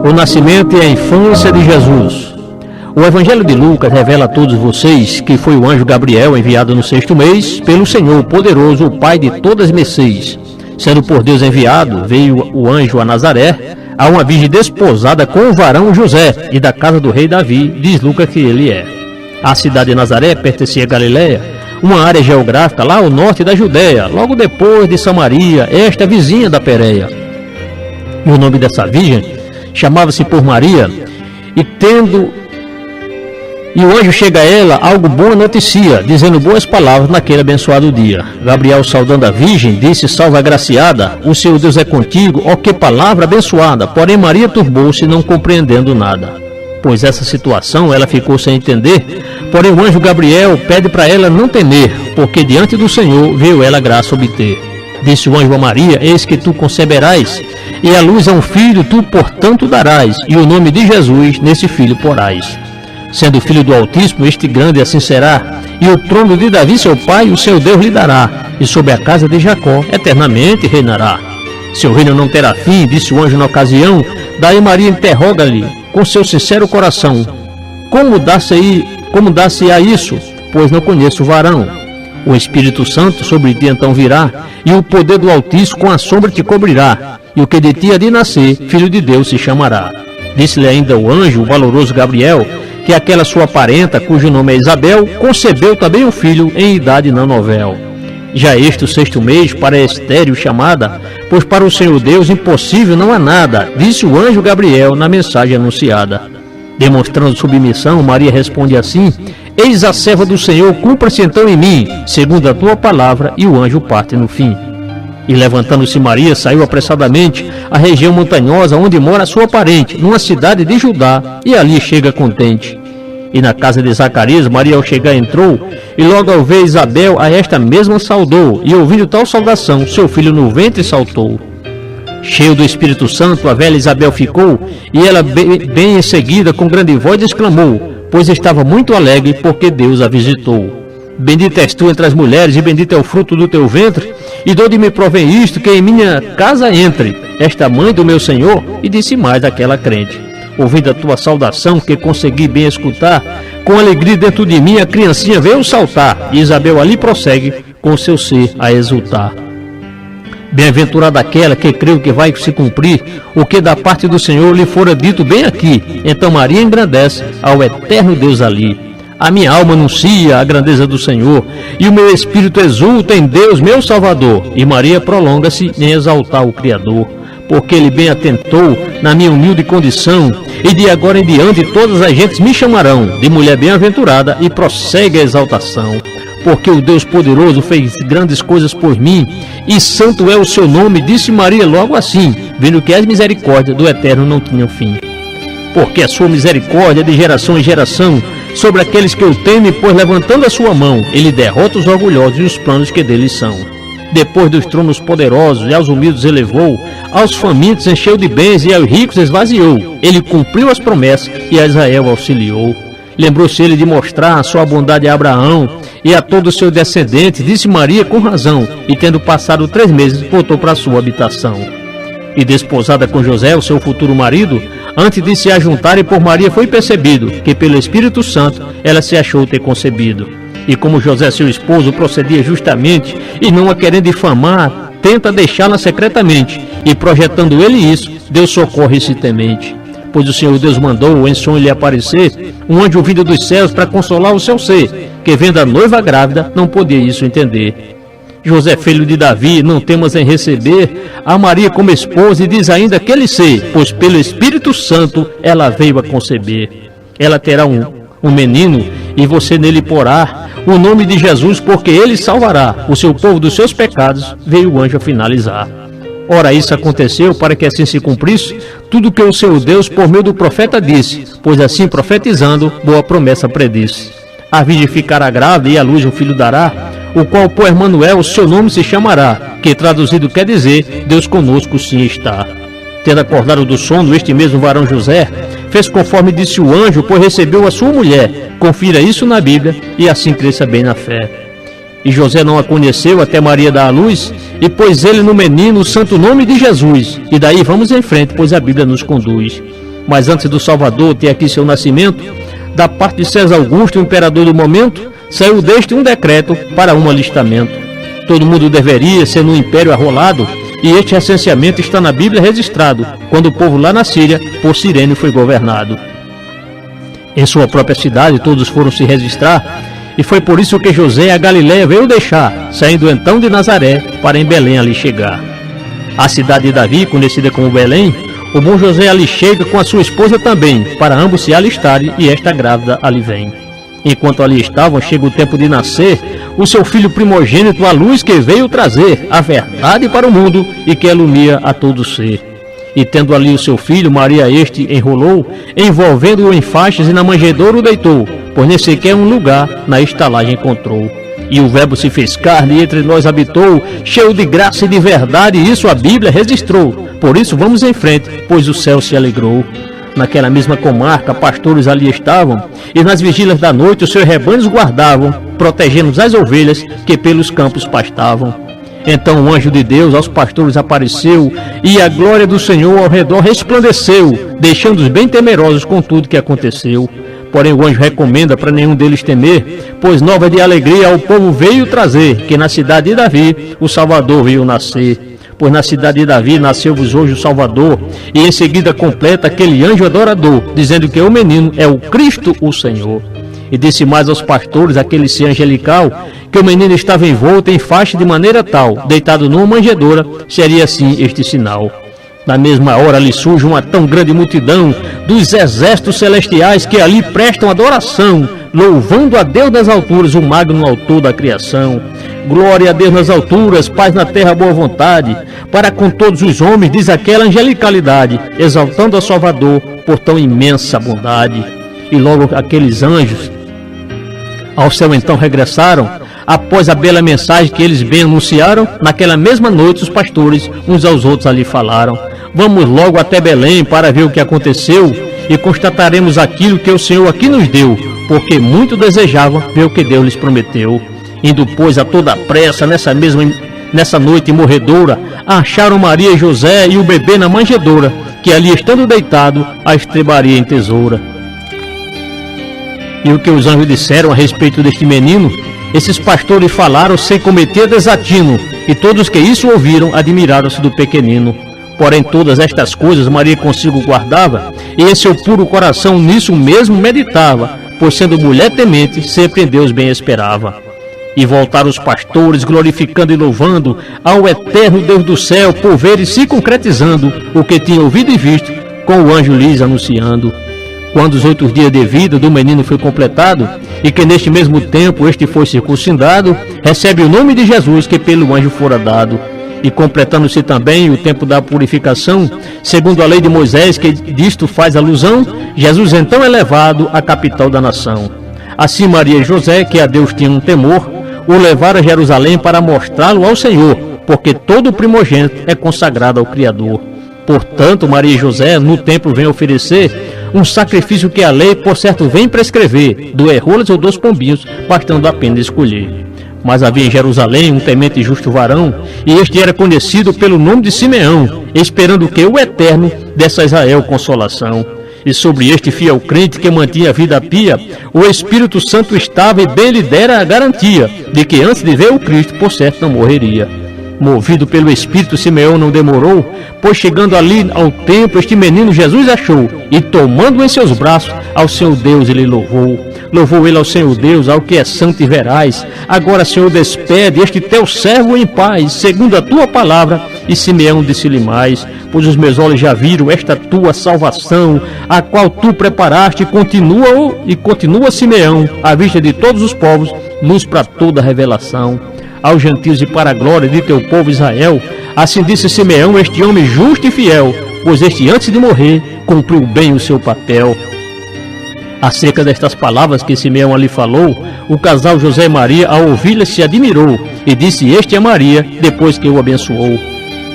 O nascimento e a infância de Jesus. O Evangelho de Lucas revela a todos vocês que foi o anjo Gabriel enviado no 6º mês pelo Senhor poderoso, o Pai de todas mercês. Sendo por Deus enviado, veio o anjo a Nazaré, a uma virgem desposada com o varão José, e da casa do rei Davi, diz Lucas que ele é. A cidade de Nazaré pertencia a Galiléia, uma área geográfica lá ao norte da Judéia, logo depois de Samaria, esta vizinha da Pérea. E o nome dessa virgem chamava-se por Maria, e o anjo chega a ela, algo bom noticia, dizendo boas palavras naquele abençoado dia. Gabriel, saudando a virgem, disse: salve agraciada, o seu Deus é contigo, ó que palavra abençoada. Porém Maria turbou-se, não compreendendo nada. Pois essa situação ela ficou sem entender, porém o anjo Gabriel pede para ela não temer, porque diante do Senhor veio ela graça obter. Disse o anjo a Maria: eis que tu conceberás, e à luz a um filho tu portanto darás, e o nome de Jesus nesse filho porás. Sendo filho do Altíssimo, este grande assim será, e o trono de Davi seu pai, o seu Deus lhe dará, e sobre a casa de Jacó eternamente reinará. Seu reino não terá fim, disse o anjo na ocasião. Daí Maria interroga-lhe com seu sincero coração: como dar-se-á isso, pois não conheço o varão? O Espírito Santo sobre ti então virá, e o poder do Altíssimo com a sombra te cobrirá, e o que de ti há de nascer, filho de Deus se chamará. Disse-lhe ainda o anjo, o valoroso Gabriel, que aquela sua parenta, cujo nome é Isabel, concebeu também um filho em idade não novel. Já este o 6º mês, para a estéril chamada, pois para o Senhor Deus impossível não há nada, disse o anjo Gabriel na mensagem anunciada. Demonstrando submissão, Maria responde assim: eis a serva do Senhor, cumpra-se então em mim, segundo a tua palavra, e o anjo parte no fim. E levantando-se Maria, saiu apressadamente à região montanhosa onde mora sua parente, numa cidade de Judá, e ali chega contente. E na casa de Zacarias, Maria ao chegar entrou, e logo ao ver Isabel, a esta mesma saudou, e ouvindo tal saudação, seu filho no ventre saltou. Cheio do Espírito Santo, a velha Isabel ficou, e ela bem em seguida com grande voz exclamou, pois estava muito alegre, porque Deus a visitou. Bendita és tu entre as mulheres, e bendito é o fruto do teu ventre, e de onde me provém isto, que em minha casa entre esta mãe do meu Senhor? E disse mais aquela crente: ouvindo a tua saudação, que consegui bem escutar, com alegria dentro de mim a criancinha veio saltar, e Isabel ali prossegue com seu ser a exultar. Bem-aventurada aquela que creu que vai se cumprir o que da parte do Senhor lhe fora dito bem aqui. Então Maria engrandece ao eterno Deus ali. A minha alma anuncia a grandeza do Senhor, e o meu espírito exulta em Deus, meu Salvador. E Maria prolonga-se em exaltar o Criador, porque Ele bem atentou na minha humilde condição, e de agora em diante todas as gentes me chamarão de mulher bem-aventurada, e prossegue a exaltação. Porque o Deus poderoso fez grandes coisas por mim, e santo é o seu nome, disse Maria logo assim, vendo que as misericórdias do Eterno não tinham fim. Porque a sua misericórdia é de geração em geração sobre aqueles que o temem, pois levantando a sua mão, ele derrota os orgulhosos e os planos que deles são. Depois dos tronos poderosos e aos humildes elevou, aos famintos encheu de bens e aos ricos esvaziou. Ele cumpriu as promessas e a Israel auxiliou. Lembrou-se ele de mostrar a sua bondade a Abraão e a todos os seus descendentes, disse Maria com razão, e tendo passado 3 meses, voltou para sua habitação. E desposada com José, o seu futuro marido, antes de se ajuntarem por Maria foi percebido que pelo Espírito Santo ela se achou ter concebido. E como José, seu esposo, procedia justamente e não a querendo difamar, tenta deixá-la secretamente, e projetando ele isso, Deus socorre esse temente. Pois o Senhor Deus mandou em sonho lhe aparecer um anjo vindo dos céus para consolar o seu ser, que vendo a noiva grávida não podia isso entender. José, filho de Davi, não temas em receber a Maria como esposa, e diz ainda aquele ser, pois pelo Espírito Santo ela veio a conceber. Ela terá um menino, e você nele porá o nome de Jesus, porque ele salvará o seu povo dos seus pecados, veio o anjo a finalizar. Ora, isso aconteceu para que assim se cumprisse tudo que o seu Deus por meio do profeta disse, pois assim profetizando, boa promessa predisse. A virgem ficará grávida e à luz um filho dará, o qual por Emanuel o seu nome se chamará, que traduzido quer dizer, Deus conosco sim está. Tendo acordado do sono, este mesmo varão José fez conforme disse o anjo, pois recebeu a sua mulher. Confira isso na Bíblia e assim cresça bem na fé. E José não a conheceu até Maria dar à luz, e pôs ele no menino o santo nome de Jesus. E daí vamos em frente, pois a Bíblia nos conduz. mas antes do Salvador ter aqui seu nascimento, da parte de César Augusto, o imperador do momento, saiu deste um decreto para um alistamento. Todo mundo deveria ser no império arrolado, e este recenseamento está na Bíblia registrado, quando o povo lá na Síria, por Cirene, foi governado. Em sua própria cidade todos foram se registrar, e foi por isso que José a Galiléia veio deixar, saindo então de Nazaré, para em Belém ali chegar. A cidade de Davi, conhecida como Belém, o bom José ali chega com a sua esposa também, para ambos se alistarem, e esta grávida ali vem. Enquanto ali estavam, chega o tempo de nascer o seu filho primogênito, a luz que veio trazer a verdade para o mundo e que alumia a todo ser. E tendo ali o seu filho, Maria este enrolou, envolvendo-o em faixas e na manjedoura o deitou, pois nem sequer um lugar na estalagem encontrou. E o verbo se fez carne e entre nós habitou, cheio de graça e de verdade, e isso a Bíblia registrou. Por isso vamos em frente, pois o céu se alegrou. Naquela mesma comarca, pastores ali estavam, e nas vigílias da noite os seus rebanhos guardavam, protegendo as ovelhas que pelos campos pastavam. Então o anjo de Deus aos pastores apareceu, e a glória do Senhor ao redor resplandeceu, deixando-os bem temerosos com tudo que aconteceu. Porém o anjo recomenda para nenhum deles temer, pois nova de alegria ao povo veio trazer, que na cidade de Davi o Salvador veio nascer. Pois na cidade de Davi nasceu-vos hoje o Salvador, e em seguida completa aquele anjo adorador, dizendo que o menino é o Cristo, o Senhor. E disse mais aos pastores, aquele ser angelical, que o menino estava envolto em faixa de maneira tal, deitado numa manjedoura, seria assim este sinal. Na mesma hora lhe surge uma tão grande multidão dos exércitos celestiais que ali prestam adoração, louvando a Deus das alturas, o magno autor da criação. Glória a Deus nas alturas, paz na terra, boa vontade, para com todos os homens, diz aquela angelicalidade, exaltando a Salvador por tão imensa bondade. E logo aqueles anjos ao céu então regressaram, após a bela mensagem que eles bem anunciaram. Naquela mesma noite os pastores uns aos outros ali falaram: vamos logo até Belém para ver o que aconteceu, e constataremos aquilo que o Senhor aqui nos deu, porque muito desejavam ver o que Deus lhes prometeu. Indo, pois, a toda pressa, nessa noite morredora, acharam Maria e José e o bebê na manjedoura, que ali estando deitado, a estrebaria em tesoura. E o que os anjos disseram a respeito deste menino, esses pastores falaram sem cometer desatino, e todos que isso ouviram admiraram-se do pequenino. Porém todas estas coisas Maria consigo guardava, e em seu puro coração nisso mesmo meditava, pois sendo mulher temente, sempre em Deus bem esperava. E voltaram os pastores, glorificando e louvando ao eterno Deus do céu, por verem se concretizando o que tinham ouvido e visto, com o anjo lhes anunciando. Quando os 8 dias de vida do menino foi completado, e que neste mesmo tempo este foi circuncidado, recebe o nome de Jesus que pelo anjo fora dado. E completando-se também o tempo da purificação, segundo a lei de Moisés, que disto faz alusão, Jesus então é levado à capital da nação. Assim Maria e José, que a Deus tinham um temor, o levaram a Jerusalém para mostrá-lo ao Senhor, porque todo primogênito é consagrado ao Criador. Portanto, Maria e José no templo vêm oferecer um sacrifício que a lei, por certo, vem prescrever, 2 rolas ou 2 pombinhos, bastando apenas escolher. Mas havia em Jerusalém um temente e justo varão, e este era conhecido pelo nome de Simeão, esperando que o Eterno desse a Israel consolação. E sobre este fiel crente que mantinha a vida pia, o Espírito Santo estava e bem lhe dera a garantia de que antes de ver o Cristo, por certo, não morreria. Movido pelo Espírito, Simeão não demorou, pois chegando ali ao templo, este menino Jesus achou, e tomando-o em seus braços, ao seu Deus ele louvou. Louvou ele ao Senhor Deus, ao que é santo e veraz. Agora, Senhor, despede este teu servo em paz, segundo a tua palavra. E Simeão disse-lhe mais: pois os meus olhos já viram esta tua salvação, a qual tu preparaste, e continua Simeão, à vista de todos os povos, luz para toda a revelação. Aos gentios e para a glória de teu povo Israel. Assim disse Simeão, este homem justo e fiel, pois este antes de morrer cumpriu bem o seu papel. Acerca destas palavras que Simeão ali falou, o casal José e Maria, ao ouvi-las, se admirou, e disse este a Maria, depois que o abençoou: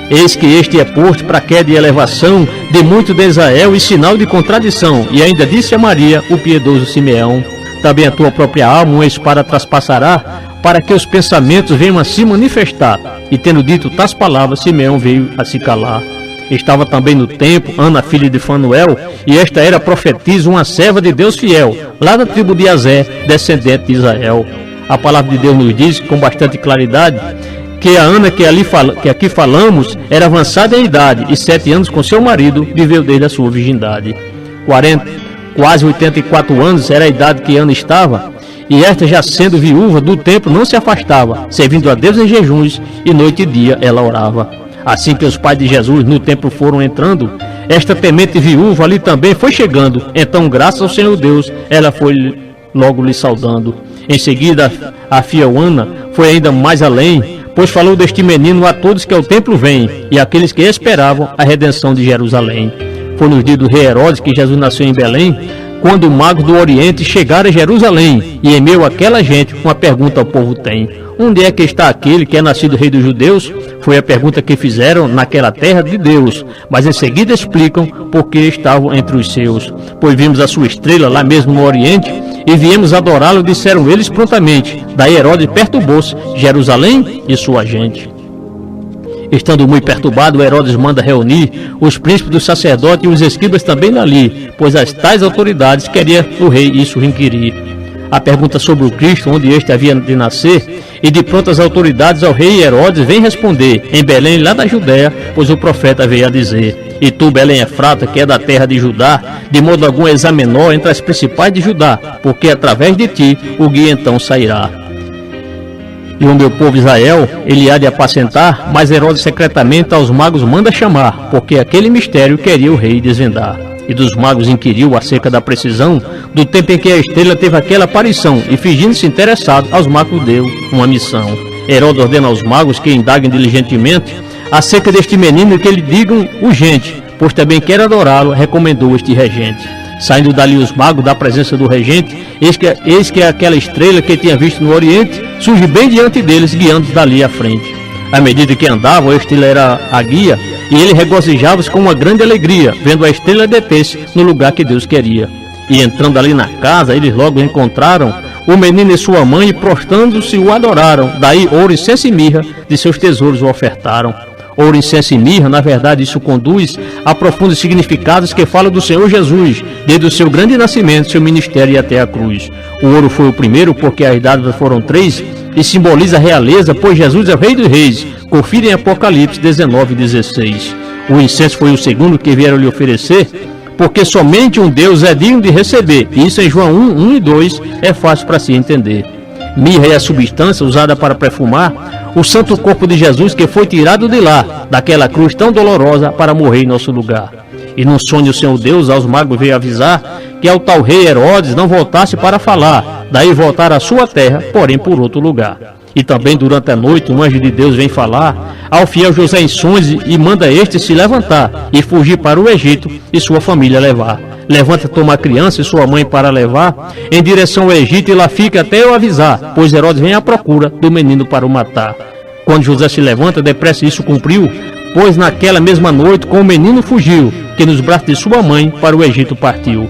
eis que este é posto para queda e elevação de muito de Israel e sinal de contradição. E ainda disse a Maria, o piedoso Simeão: também a tua própria alma uma espada traspassará, para que os pensamentos venham a se manifestar. E tendo dito tais palavras, Simeão veio a se calar. Estava também no templo Ana, filha de Fanuel, e esta era profetisa, uma serva de Deus fiel, lá da tribo de Azé, descendente de Israel. A palavra de Deus nos diz com bastante claridade que a Ana que aqui falamos era avançada em idade e 7 anos com seu marido viveu desde a sua virgindade. 40, quase 84 anos era a idade que Ana estava, e esta, já sendo viúva do templo, não se afastava, servindo a Deus em jejuns, e noite e dia ela orava. Assim que os pais de Jesus no templo foram entrando, esta temente viúva ali também foi chegando. Então, graças ao Senhor Deus, ela foi logo lhe saudando. Em seguida, a fiel Ana foi ainda mais além, pois falou deste menino a todos que ao templo vêm, e aqueles que esperavam a redenção de Jerusalém. Foi nos dias do rei Herodes que Jesus nasceu em Belém, quando magos do Oriente chegaram a Jerusalém, e em meio àquela gente, uma pergunta ao povo tem: onde é que está aquele que é nascido rei dos judeus? Foi a pergunta que fizeram naquela terra de Deus, mas em seguida explicam por que estavam entre os seus. Pois vimos a sua estrela lá mesmo no Oriente, e viemos adorá-lo, disseram eles prontamente. Daí Herodes perturbou-se, Jerusalém e sua gente. Estando muito perturbado, Herodes manda reunir os príncipes dos sacerdotes e os escribas também dali, pois as tais autoridades queriam o rei isso inquirir. A pergunta sobre o Cristo, onde este havia de nascer, e de pronto as autoridades ao rei Herodes vêm responder: em Belém, lá da Judéia, pois o profeta veio a dizer: e tu, Belém Efrata, que é da terra de Judá, de modo algum és a menor entre as principais de Judá, porque através de ti o guia então sairá. E o meu povo Israel, ele há de apacentar, mas Herodes secretamente aos magos manda chamar, porque aquele mistério queria o rei desvendar. E dos magos inquiriu acerca da precisão do tempo em que a estrela teve aquela aparição, e fingindo-se interessado, aos magos deu uma missão. Herodes ordena aos magos que indaguem diligentemente acerca deste menino e que lhe digam urgente, pois também quer adorá-lo, recomendou este regente. Saindo dali os magos da presença do regente, eis que aquela estrela que tinha visto no Oriente surge bem diante deles, guiando dali à frente. À medida que andavam, a estrela era a guia, e ele regozijava-se com uma grande alegria, vendo a estrela deter-se no lugar que Deus queria. E entrando ali na casa, eles logo encontraram o menino e sua mãe, e prostrando-se o adoraram. Daí ouro, incenso e mirra de seus tesouros o ofertaram. Ouro, incenso e mirra, na verdade, isso conduz a profundos significados que falam do Senhor Jesus, desde o seu grande nascimento, seu ministério e até a cruz. O ouro foi o primeiro, porque as dádivas foram 3, e simboliza a realeza, pois Jesus é o Rei dos Reis. Confira em Apocalipse 19:16. O incenso foi o segundo que vieram lhe oferecer, porque somente um Deus é digno de receber. Isso em João 1 e 2 é fácil para se entender. Mirra é a substância usada para perfumar o santo corpo de Jesus, que foi tirado de lá, daquela cruz tão dolorosa, para morrer em nosso lugar. E num sonho o Senhor Deus aos magos veio avisar que ao tal rei Herodes não voltasse para falar, daí voltar à sua terra, porém por outro lugar. E também durante a noite um anjo de Deus vem falar ao fiel José em sonhos e manda este se levantar e fugir para o Egito e sua família levar. Levanta, toma a criança e sua mãe para levar em direção ao Egito, e lá fica até eu avisar, pois Herodes vem à procura do menino para o matar. Quando José se levanta, depressa isso cumpriu, pois naquela mesma noite com o menino fugiu, que nos braços de sua mãe para o Egito partiu.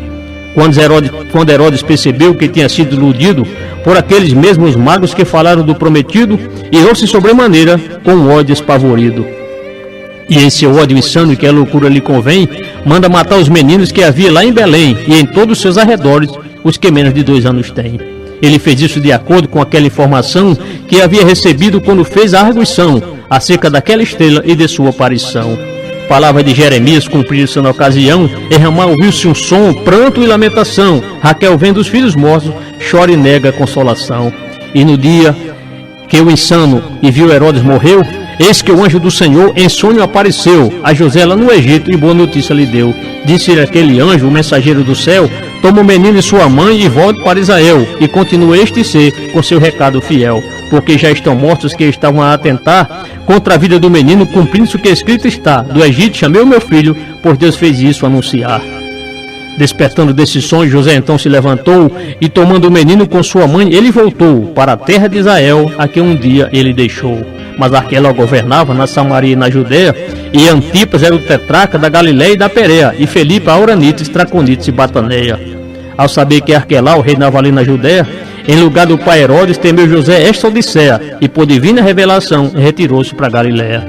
Quando Herodes percebeu que tinha sido iludido por aqueles mesmos magos que falaram do prometido, irou-se sobremaneira com ódio espavorido. E em seu ódio insano, que a loucura lhe convém, manda matar os meninos que havia lá em Belém e em todos os seus arredores, os que menos de 2 anos têm. Ele fez isso de acordo com aquela informação que havia recebido quando fez a arguição acerca daquela estrela e de sua aparição. Palavra de Jeremias cumpriu-se na ocasião, em Ramá ouviu-se um som, pranto e lamentação. Raquel, vendo os filhos mortos, chora e nega a consolação. E no dia que o insano e viu Herodes morreu, eis que o anjo do Senhor em sonho apareceu a José lá no Egito e boa notícia lhe deu. Disse-lhe aquele anjo, o mensageiro do céu: toma o menino e sua mãe e volte para Israel, e continue este ser com seu recado fiel, porque já estão mortos que estavam a atentar contra a vida do menino, cumprindo-se o que escrito está: do Egito chamei o meu filho, pois Deus fez isso anunciar. Despertando desse sonho, José então se levantou e, tomando o menino com sua mãe, ele voltou para a terra de Israel, a que um dia ele deixou. Mas Arquelau governava na Samaria e na Judéia, e Antipas era o tetrarca da Galiléia e da Pérea, e Felipe a Auranites, Traconites e Bataneia. Ao saber que Arquelau reinava ali na Judéia, em lugar do pai Herodes, temeu José esta odisseia, e por divina revelação retirou-se para Galiléia.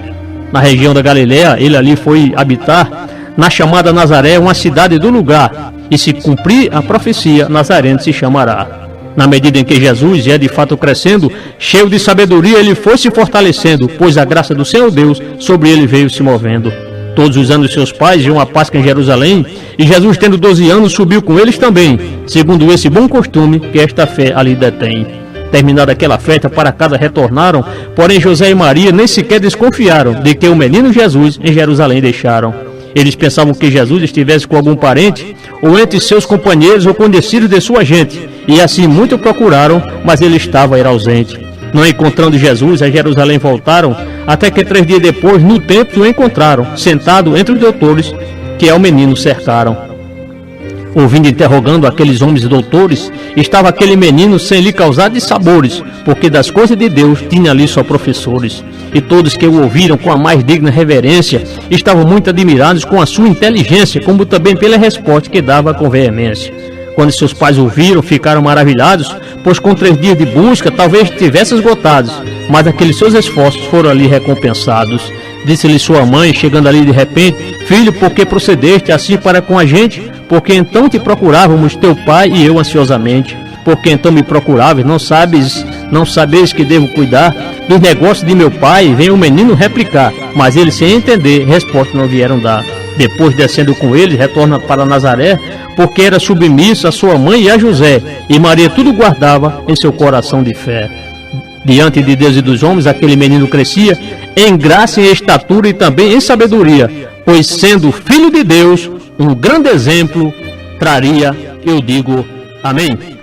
na região da Galiléia, ele ali foi habitar na chamada Nazaré, uma cidade do lugar, e se cumprir a profecia, Nazareno se chamará. Na medida em que Jesus ia de fato crescendo, cheio de sabedoria, ele foi se fortalecendo, pois a graça do Senhor Deus sobre ele veio se movendo. Todos os anos seus pais iam à Páscoa em Jerusalém, e Jesus, tendo 12 anos, subiu com eles também, segundo esse bom costume que esta fé ali detém. Terminada aquela festa, para casa retornaram, porém José e Maria nem sequer desconfiaram de que o menino Jesus em Jerusalém deixaram. Eles pensavam que Jesus estivesse com algum parente, ou entre seus companheiros ou conhecidos de sua gente, e assim muito procuraram, mas ele estava ausente. Não encontrando Jesus, a Jerusalém voltaram, até que 3 dias depois, no templo, o encontraram, sentado entre os doutores, que ao menino cercaram. Ouvindo e interrogando aqueles homens doutores, estava aquele menino sem lhe causar dissabores, porque das coisas de Deus tinha ali só professores. E todos que o ouviram com a mais digna reverência, estavam muito admirados com a sua inteligência, como também pela resposta que dava com veemência. Quando seus pais ouviram, ficaram maravilhados, pois com 3 dias de busca, talvez tivesse esgotados, mas aqueles seus esforços foram ali recompensados. Disse-lhe sua mãe, chegando ali de repente: filho, por que procedeste assim para com a gente? Porque então te procurávamos, teu pai e eu, ansiosamente. Porque então me procuráveis, não sabeis que devo cuidar dos negócios de meu pai? Vem o menino replicar, mas eles, sem entender, resposta não vieram dar. Depois, descendo com eles, retorna para Nazaré, porque era submisso a sua mãe e a José, e Maria tudo guardava em seu coração de fé. Diante de Deus e dos homens, aquele menino crescia em graça e em estatura e também em sabedoria, pois sendo filho de Deus, um grande exemplo traria, eu digo, amém.